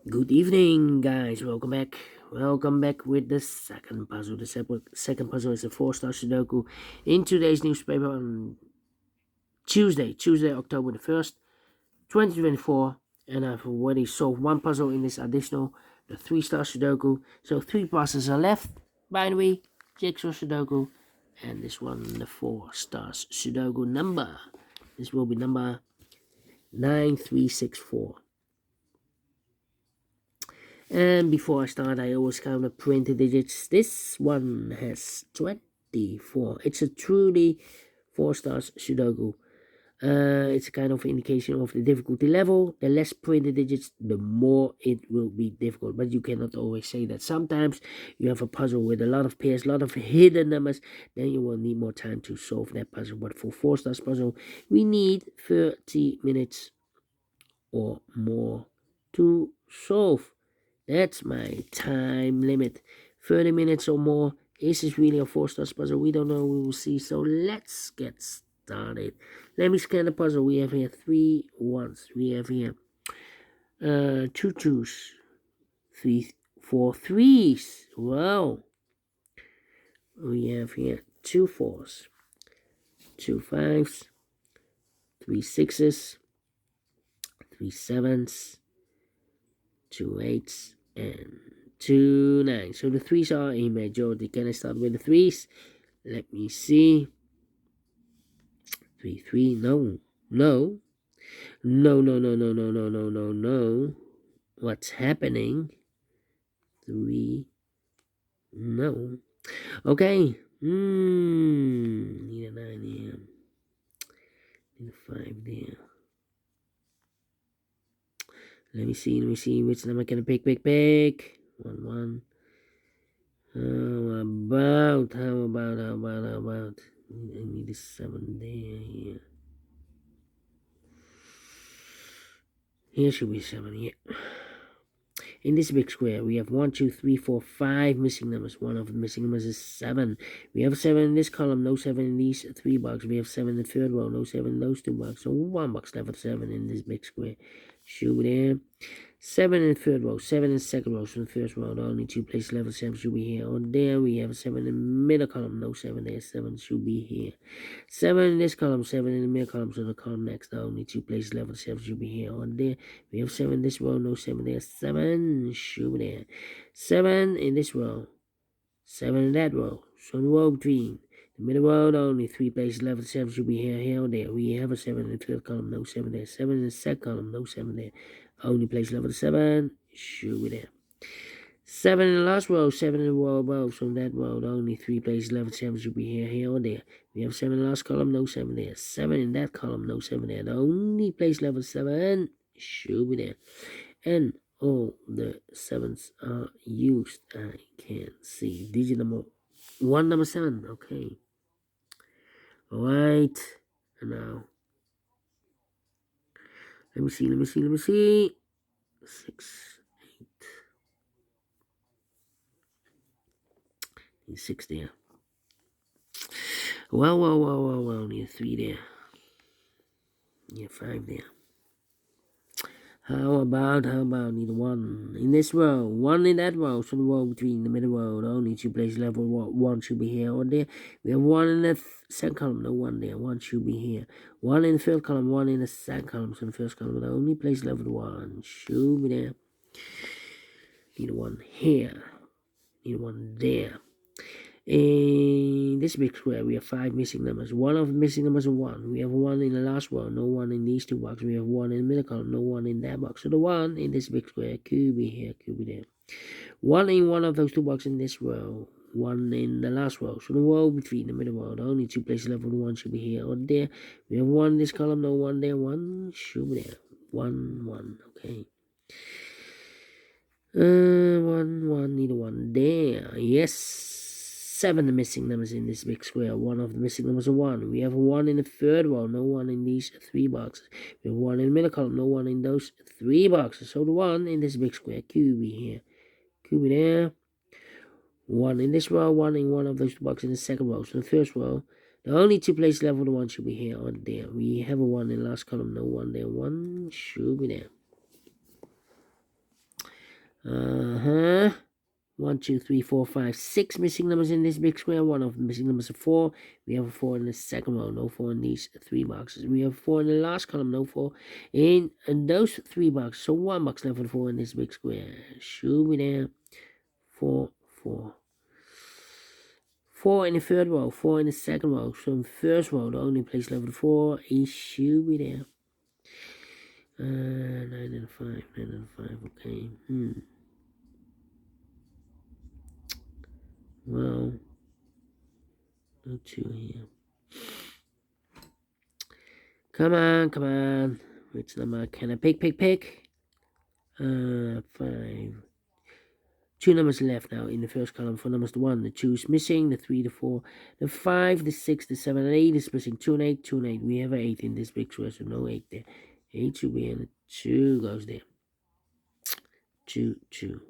Good evening, guys. Welcome back. Welcome back with the second puzzle. The second puzzle is the Four Stars Sudoku in today's newspaper on Tuesday, October the 1st, 2024. And I've already solved one puzzle in this additional, the Three Star Sudoku. So three puzzles are left: binary, jigsaw Sudoku, and this one, the Four Stars Sudoku number. This will be number 9364. And before I start, I always count the printed digits. This one has 24. It's a truly 4 stars Sudoku. It's a kind of indication of the difficulty level. The less printed digits, the more it will be difficult. But you cannot always say that. Sometimes you have a puzzle with a lot of pairs, a lot of hidden numbers. Then you will need more time to solve that puzzle. But for 4 stars puzzle, we need 30 minutes or more to solve. That's my time limit. 30 minutes or more. Is this really a 4 stars puzzle? We don't know. We will see. So let's get started. Let me scan the puzzle. We have here 3 1s. We have here 2 2s. 4 3s. Wow. We have here 2 4s. 2 5s. 3 6s. 3 7s. 2 8s. And 2 9. So the threes are a majority. Can I start with the threes? Let me see. 3 3. No. No. No, no, no, no, no, no, no, no, no. What's happening? 3. No. Okay. Need a 9 here. Need a 5 there. Let me see which number can I pick. 1 1. How about? I need a 7 there. Here should be 7, yeah. In this big square, we have 1, 2, 3, 4, 5 missing numbers. One of the missing numbers is 7. We have 7 in this column, no 7 in these 3 boxes. We have 7 in the third row, no 7 in those 2 boxes. So 1 box left with 7 in this big square. Should be there. 7 in the third row, 7 in the second row. So in the first row, the only 2 places left with 7 should be here. On there, we have 7 in the middle column, no 7 there. 7 should be here. 7 in this column, 7 in the middle column. So the column next, the only 2 places left with 7 should be here. On there, we have 7 in this row, no 7 there. 7 should be there. 7 in this row, 7 in that row. So the row between the middle row, the only 3 places left with 7 should be here, or there. We have a 7 in the third column, no 7 there. 7 in the second column, no 7 there. Only place left with 7 should be there. 7 in the last row, 7 in the row above. So in that row, the only 3 places left with 7 should be here, or there. We have 7 in the last column, no 7 there. 7 in that column, no 7 there. The only place left with 7 should be there. And all the 7s are used. I can see digit number 1, number 7. Okay. Alright. And now, let me see. 6, 8. 6 there. Well. Need a 3 there. Need a 5 there. How about need a 1 in this row, 1 in that row. So the row between the middle row, the only 2 places left with 1 should be here or there. We have 1 in the second column, no 1 there. 1 should be here. 1 in the third column, 1 in the second column. So the first column, the only place left with 1 should be there. Need a 1 here. Need a 1 there. In this big square, we have 5 missing numbers. One of the missing numbers is 1. We have 1 in the last row, no 1 in these 2 boxes. We have 1 in the middle column, no 1 in that box. So the 1 in this big square could be here, could be there. 1 in one of those 2 boxes in this row, 1 in the last row. So the row between the middle row, the only 2 places left with 1 should be here or there. We have 1 in this column, no 1 there. 1 should be there. 1, 1, okay. 1, need a 1 there. Yes. 7 missing numbers in this big square. 1 of the missing numbers is 1. We have 1 in the third row, no 1 in these 3 boxes. We have 1 in the middle column, no 1 in those 3 boxes. So the 1 in this big square could be here, could be there. 1 in this row, 1 in one of those 2 boxes in the second row. So the first row, the only 2 places left with the 1 should be here or there. We have a 1 in the last column, no 1 there. 1 should be there. 1, 2, 3, 4, 5, 6 missing numbers in this big square. One of the missing numbers is 4. We have a 4 in the second row, no 4 in these 3 boxes. We have 4 in the last column, no 4 in those 3 boxes. So 1 box left for the 4 in this big square. Should be there. 4, 4. 4 in the third row, 4 in the second row. So in the first row, the only place left for the 4 is should be there. 9 and 5, 9 and 5, okay. Well, no 2 here. Come on, come on. Which number can I pick? 5. 2 numbers left now in the first column. 4 numbers, the 1, the 2 is missing, the 3, the 4, the 5, the 6, the 7, and 8 is missing. 2 and 8, 2 and 8. We have an 8 in this big square, so no 8 there. 8 should be in, the 2 goes there. 2, 2.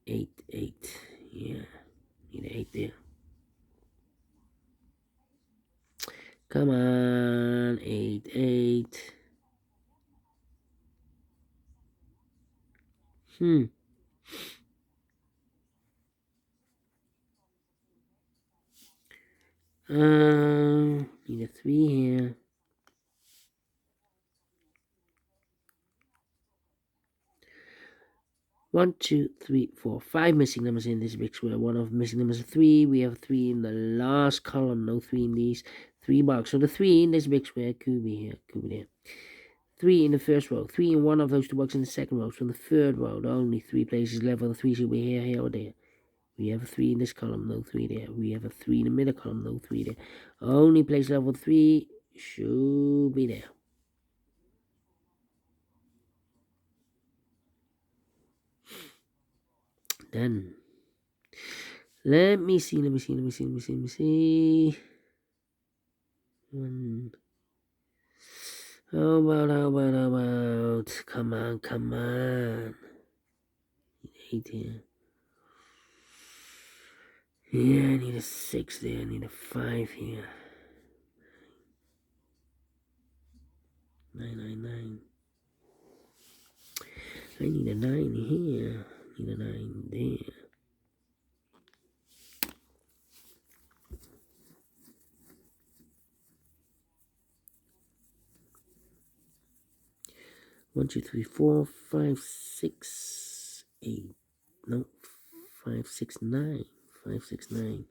8, 8. Yeah, need an 8 there. Come on, 8, 8. Need a 3 here. 1, 2, 3, 4, 5 missing numbers in this big square. One of the missing numbers is 3. We have 3 in the last column. No 3 in these 3 boxes. So the 3 in this big square could be here, could be there. 3 in the first row. 3 in one of those 2 boxes in the second row. So in the third row, the only 3 places left for the 3 should be here, here, or there. We have a 3 in this column, no 3 there. We have a 3 in the middle column, no 3 there. Only place level 3 should be there. Then, let me see. How about, come on. 8 here. Yeah, I need a 6 there, I need a 5 here. 9. I need a 9 here. I need a 9 there. One, two, three, 4, 5, 6, 8. No, 5, 6, 9. 5, 6, 9.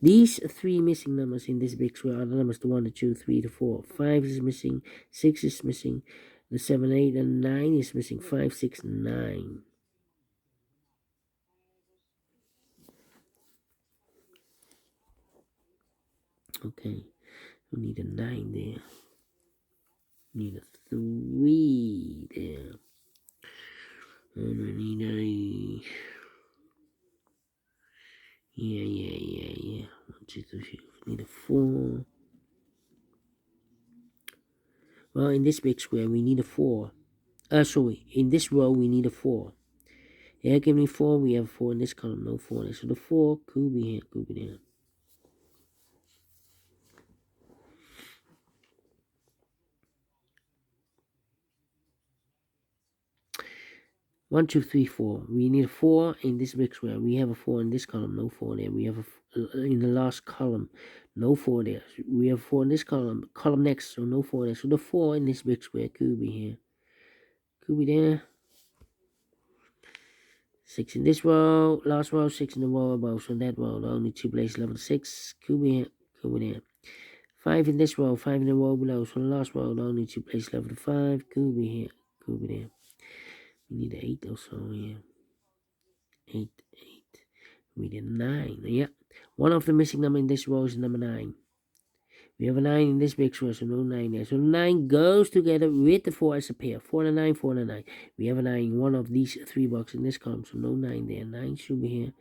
These 3 missing numbers in this big square are the numbers: the 1, the 2, 3, the 4. 5 is missing. 6 is missing. The 7, 8, and 9 is missing. 5, 6, 9. Okay, we need a 9 there. Need a 3 there. And I need a... Yeah. 1, 2, 3, 4. Need a 4. Well, in this big square, we need a 4. Sorry, in this row, we need a 4. Yeah, give me 4. We have 4 in this column, no 4 there. So the 4 could be here, could be there. 1, 2, 3, 4. We need a 4 in this big square. We have a 4 in this column, no 4 there. We have a in the last column, no 4 there. We have 4 in this column next, so no 4 there. So the 4 in this big square could be here, could be there. 6 in this row, last row, 6 in the row above. So in that row, the only 2 places level 6 could be here, could be there. 5 in this row, 5 in the row below. So the last row, the only 2 places level 5 could be here, could be there. We need 8 also here. 8. We need 9. Yeah. One of the missing number in this row is number 9. We have a 9 in this big square, so no 9 there. So 9 goes together with the 4 as a pair. 4 and a 9, 4 and a 9. We have a 9 in one of these 3 boxes in this column, so no 9 there. 9 should be here.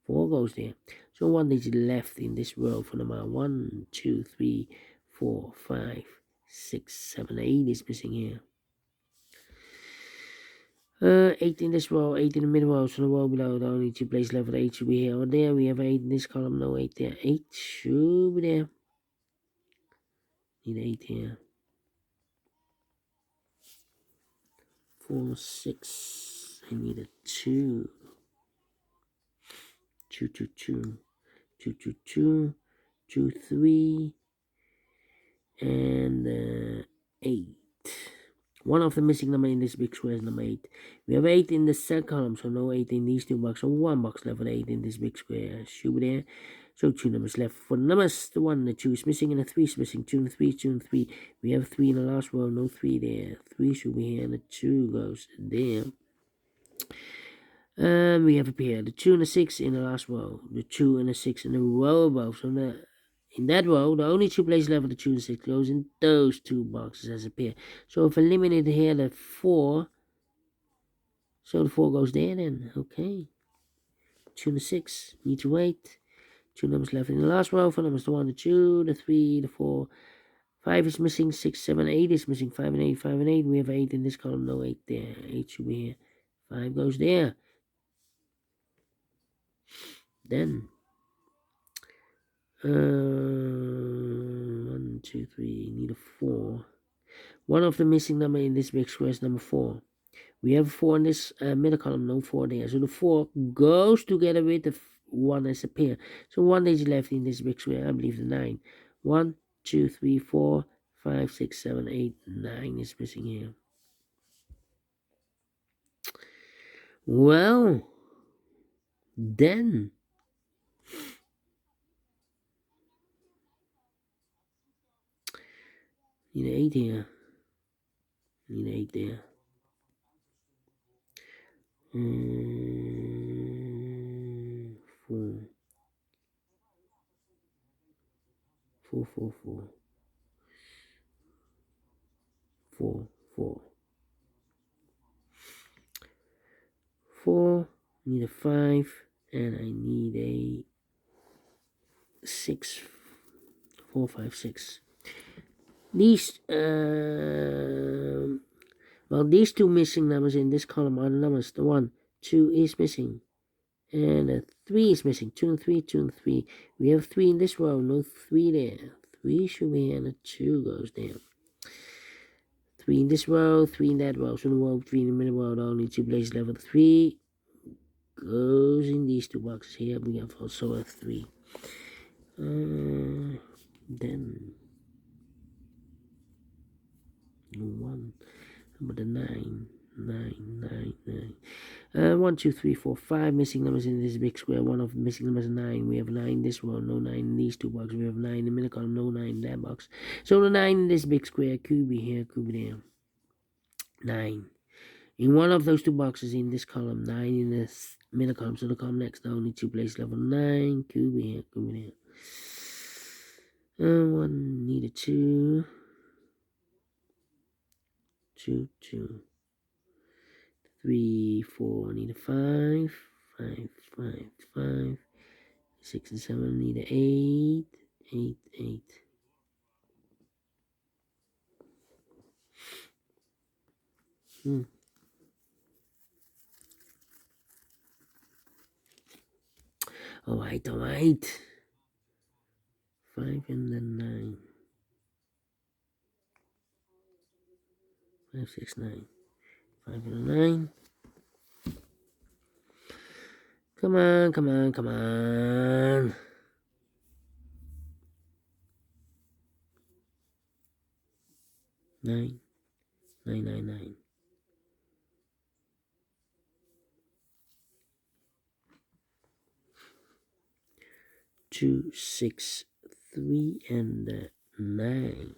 4 goes there. So 1 is left in this row for number 1, 2, 3, 4, 5, 6, 7, 8 is missing here. 8 in this row, 8 in the middle row, so the row below, the only 2 places left for the 8 should be here or there. We have 8 in this column, no 8 there. 8 should be there. Need 8 here. 4, 6, I need a 2. 2, 2, 2. 2, 2, 2. 2, 3. And 8. One of the missing number in this big square is number 8. We have 8 in the second column, so no 8 in these 2 boxes. So 1 box left with 8 in this big square. Should be there. So 2 numbers left. For the numbers, the 1 and the 2 is missing, and the 3 is missing. 2 and 3, 2 and 3. We have 3 in the last row, no 3 there. 3 should be here, and the 2 goes there. And we have a pair. The 2 and the 6 in the last row. The 2 and the 6 in the row above. So in that row, the only 2 places left with the 2 and 6 goes in those 2 boxes as a pair. So if eliminated here, the 4. So the 4 goes there then. Okay. 2 and the 6. Need to wait. 2 numbers left in the last row. 4 numbers, the 1, the 2, the 3, the 4. 5 is missing. 6, 7, 8 is missing. 5 and 8, 5 and 8. We have 8 in this column. No 8 there. 8 should be here. 5 goes there. Then 1, 2, 3. Need a 4. One of the missing number in this big square is number 4. We have 4 in this middle column, no 4 there. So the 4 goes together with the 1 as a pair. So 1 is left in this big square. I believe the 9. 1, 2, 3, 4, 5, 6, 7, 8, 9 is missing here. Well, then need 8 here. Need 8 there. 4. 4, 4, 4. 4, 4. 4. Need a 5. And I need a 6. 4, 5, 6. These, these 2 missing numbers in this column are the numbers. The 1, 2 is missing. And the 3 is missing. 2 and 3, 2 and 3. We have 3 in this row, no 3 there. 3 should be here, and the 2 goes there. 3 in this row, 3 in that row. So in the row, 3 in the middle row, the only 2 places left with 3 goes in these 2 boxes here. We have also a 3. Then 1, number the 9, 9, 9, 9. 1, 2, 3, 4, 5 missing numbers in this big square. One of the missing numbers is 9. We have 9 in this row, no 9 in these 2 boxes. We have 9 in the middle column, no 9 in that box. So the 9 in this big square could be here, could be there. 9. In one of those 2 boxes in this column, 9 in this middle column. So the column next, the only 2 places level 9 could be here, could be there. 1 need a 2. 2, 2. 3, 4 need a 5. 5, 5, 5. 6 and 7 need a 8. 8, 8. Alright, alright. 5 and then 9. 5, 6, 9. 5 and 9. Come on, come on, come on. 9, 9, 9, 9. 2, 6, 3, and 9.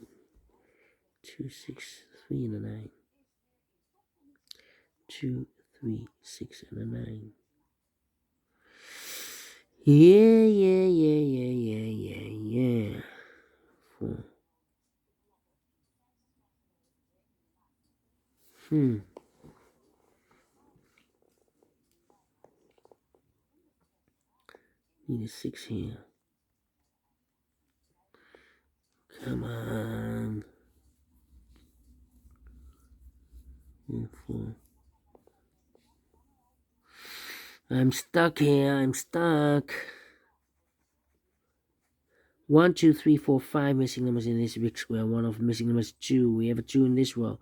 2, 6, 3, and 9. 2, 3, 6, and 9. Yeah. 4. Need a 6 here. Come on. 4. I'm stuck here. I'm stuck. 1, 2, 3, 4, 5 missing numbers in this big square. One of the missing numbers is 2. We have a 2 in this row.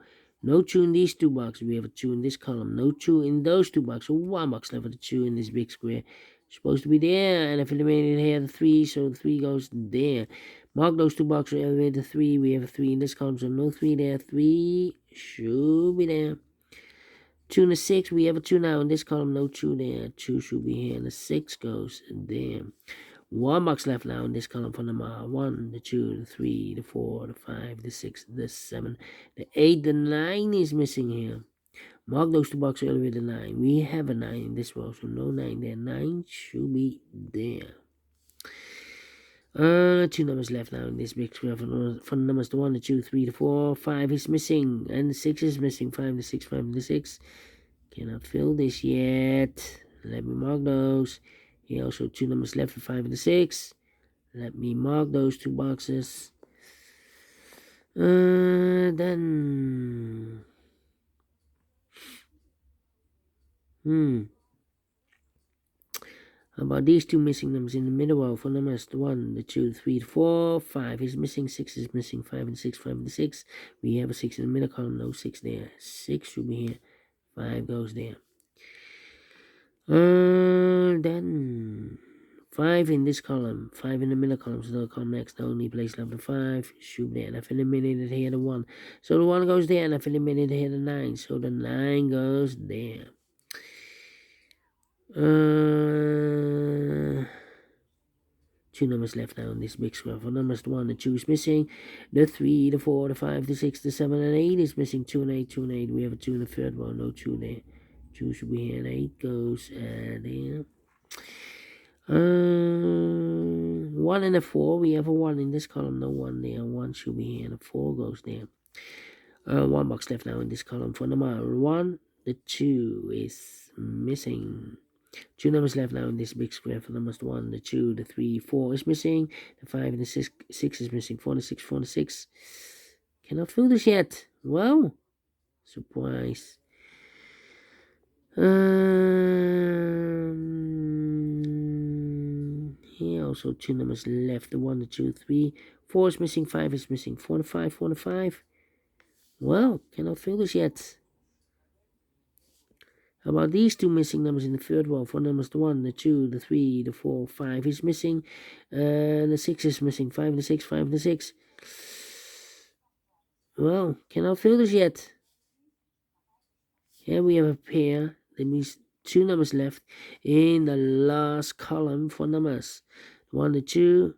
No 2 in these 2 boxes. We have a 2 in this column. No 2 in those 2 boxes. So 1 box left with a 2 in this big square. Supposed to be there. And if it eliminated here, the 3. So the 3 goes there. Mark those 2 boxes. Elevate the 3. We have a 3 in this column. So no 3 there. 3 should be there. 2 and the 6. We have a 2 now in this column. No 2 there. 2 should be here. And the 6 goes there. 1 box left now in this column for number 1, the 2, the 3, the 4, the 5, the 6, the 7, the 8, the 9 is missing here. Mark those 2 boxes earlier with the 9. We have a 9 in this row, so no 9 there. 9 should be there. 2 numbers left now in this big square for the numbers the 1, the 2, 3, the 4, 5 is missing, and the 6 is missing. 5, the 6, 5, the 6. Cannot fill this yet. Let me mark those. Here also 2 numbers left for 5 and the 6. Let me mark those 2 boxes. Then how about these 2 missing numbers in the middle row for numbers the 1, the 2, 3, the 4, 5 is missing, 6 is missing, 5 and 6, 5 and 6. We have a 6 in the middle column, no 6 there. 6 should be here. 5 goes there. Then 5 in this column, 5 in the middle column, so they'll come next. The only place left the 5 should be there. And I've eliminated here the 1. So the 1 goes there, and I've eliminated here the 9. So the 9 goes there. 2 numbers left now in this big square. For numbers the 1, the 2 is missing. The 3, the 4, the 5, the 6, the 7, and 8 is missing. 2 and 8, 2 and 8. We have a 2 in the third row, no 2 there. 2 should be here, and 8 goes there. 1 and a 4, we have a 1 in this column, no 1 there. 1 should be here, and a 4 goes there. 1 box left now in this column for number 1. The 2 is missing. 2 numbers left now in this big square for numbers 1, the 2, the 3, 4 is missing. The 5 and the 6 is missing. 4 and the 6, 4 and the 6. Cannot fill this yet. Wow. Surprise. Here also 2 numbers left. The 1, the 2, 3, 4 is missing. 5 is missing. 4 and 5, 4 and 5. Well, cannot fill this yet. How about these 2 missing numbers in the third row? For numbers the 1, the 2, the 3, the 4, 5 is missing. The 6 is missing. 5 and the 6, 5 and the 6. Well, cannot fill this yet. Here we have a pair. That means 2 numbers left in the last column for numbers. The 1, the 2,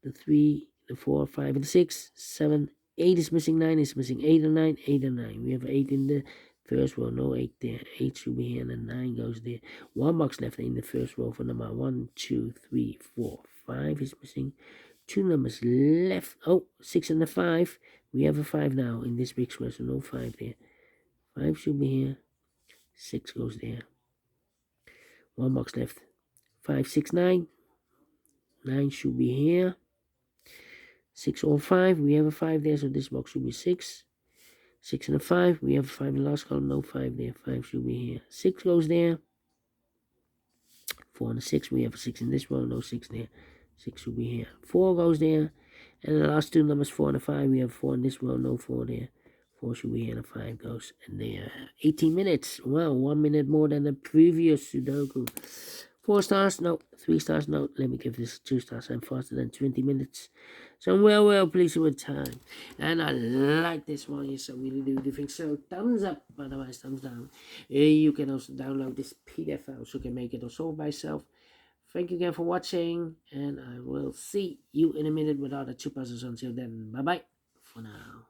the 3, the 4, 5, and the 6, 7, 8 is missing, 9 is missing, 8 and 9, 8 and 9. We have 8 in the first row, no 8 there. 8 should be here, and then 9 goes there. 1 box left in the first row for number 1, 2, 3, 4, 5 is missing. 2 numbers left. Oh, 6 and the 5. We have a 5 now in this big square, so no 5 there. 5 should be here. 6 goes there. 1 box left. 5, 6, 9. 9 should be here. 6 or 5. We have a 5 there, so this box should be 6. 6 and a 5. We have a 5 in the last column. No 5 there. 5 should be here. 6 goes there. 4 and a 6. We have a 6 in this row. No 6 there. 6 should be here. 4 goes there. And the last 2 numbers, 4 and a 5. We have 4 in this row. No 4 there. 4 should be here, and a 5 goes in there. 18 minutes. Well, 1 minute more than the previous Sudoku. 4 stars? No. 3 stars? No. Let me give this 2 stars. I'm faster than 20 minutes. So I'm well pleased with time. And I like this one. Yes, I really do think so. Thumbs up, otherwise thumbs down. You can also download this PDF file so you can make it or solve by yourself. Thank you again for watching, and I will see you in a minute with other 2 puzzles. Until then, bye-bye for now.